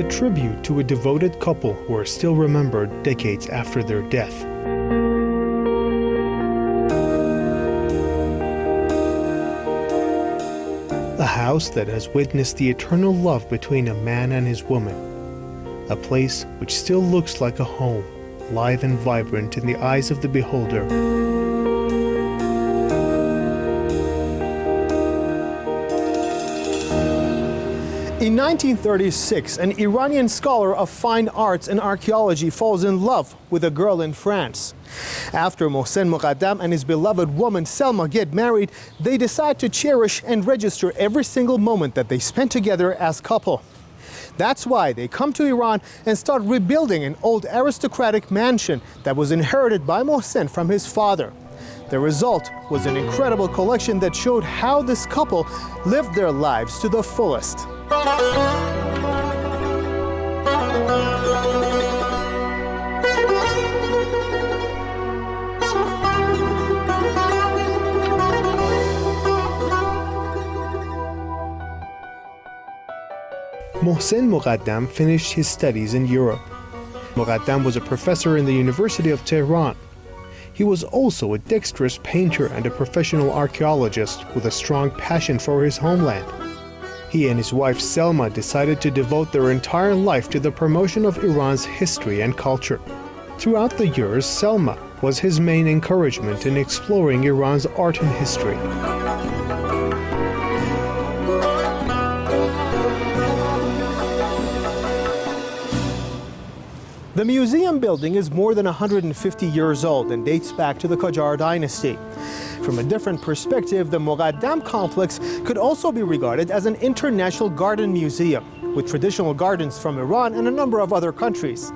tribute to a devoted couple who are still remembered decades after their death. A house that has witnessed the eternal love between a man and his woman. A place which still looks like a home, live and vibrant in the eyes of the beholder. In 1936, an Iranian scholar of fine arts and archaeology falls in love with a girl in France. After Mohsen Moghadam and his beloved woman Salma get married, they decide to cherish and register every single moment that they spent together as couple. That's why they come to Iran and start rebuilding an old aristocratic mansion that was inherited by Mohsen from his father. The result was an incredible collection that showed how this couple lived their lives to the fullest. Mohsen Moghadam finished his studies in Europe. Moghaddam was a professor in the University of Tehran. He was also a dexterous painter and a professional archaeologist with a strong passion for his homeland. He and his wife Salma decided to devote their entire life to the promotion of Iran's history and culture. Throughout the years, Salma was his main encouragement in exploring Iran's art and history. The museum building is more than 150 years old and dates back to the Qajar dynasty. From a different perspective, the Moghaddam complex could also be regarded as an international garden museum, with traditional gardens from Iran and a number of other countries.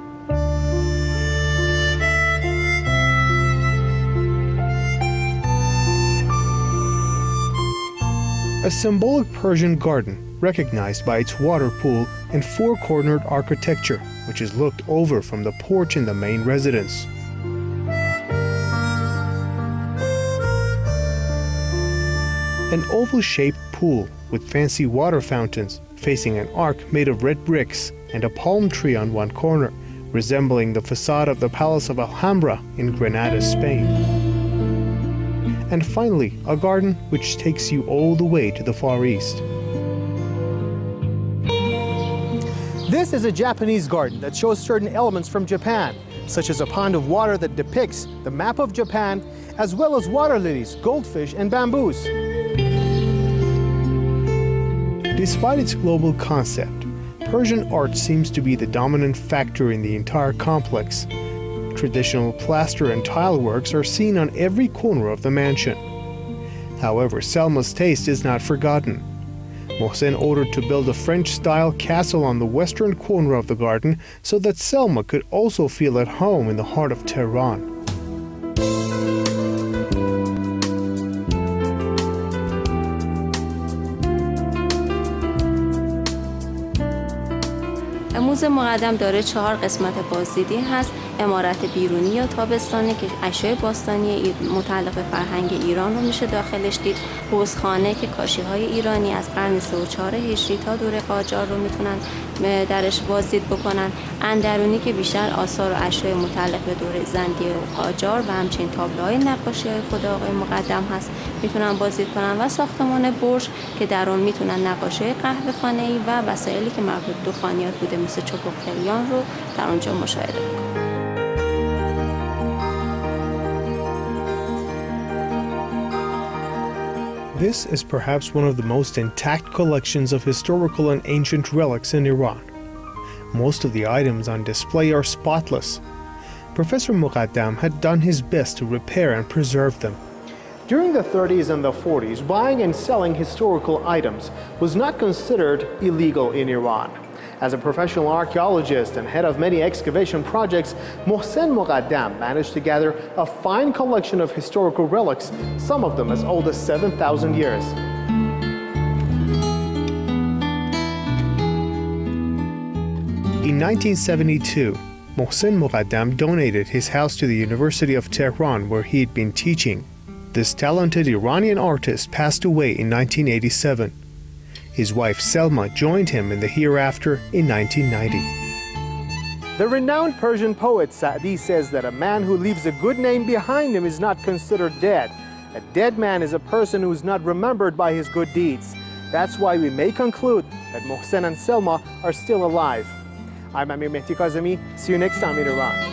A symbolic Persian garden recognized by its water pool and four-cornered architecture, which is looked over from the porch in the main residence. An oval-shaped pool with fancy water fountains facing an arc made of red bricks and a palm tree on one corner, resembling the facade of the Palace of Alhambra in Granada, Spain. And finally, a garden which takes you all the way to the Far East. This is a Japanese garden that shows certain elements from Japan, such as a pond of water that depicts the map of Japan, as well as water lilies, goldfish, and bamboos. Despite its global concept, Persian art seems to be the dominant factor in the entire complex. Traditional plaster and tile works are seen on every corner of the mansion. However, Salma's taste is not forgotten. Mohsen ordered to build a French-style castle on the western corner of the garden so that Salma could also feel at home in the heart of Tehran. موزه مقدم داره 4 قسمت بازدیدی هست. عمارت بیرونی یا تابستانی که اشیاء باستانی متعلق به فرهنگ ایران رو میشه داخلش دید. حوضخانه که کاشی‌های ایرانی از قرن 3 و 4 هجری تا دوره قاجار رو میتونن درش بازدید بکنن. اندرونی که بیشتر آثار و اشیاء متعلق به دوره زندیه و قاجار و همچنین تابلوهای نقاشی‌های خود آقای مقدم هست میتونن بازدید کنن و ساختمان برج که در اون میتونن نقاشی‌های قهوه‌خانه‌ای و وسایلی که مربوط به دخانیات بوده مثل چوب قلیان رو در اونجا مشاهده بکنن. This is perhaps one of the most intact collections of historical and ancient relics in Iran. Most of the items on display are spotless. Professor Moghaddam had done his best to repair and preserve them. During the 30s and the 40s, buying and selling historical items was not considered illegal in Iran. As a professional archaeologist and head of many excavation projects, Mohsen Moghadam managed to gather a fine collection of historical relics, some of them as old as 7,000 years. In 1972, Mohsen Moghadam donated his house to the University of Tehran where he had been teaching. This talented Iranian artist passed away in 1987. His wife Salma joined him in the hereafter in 1990. The renowned Persian poet Sa'di says that a man who leaves a good name behind him is not considered dead. A dead man is a person who is not remembered by his good deeds. That's why we may conclude that Mohsen and Salma are still alive. I'm Amir Mehdi Kazemi. See you next time in Iran.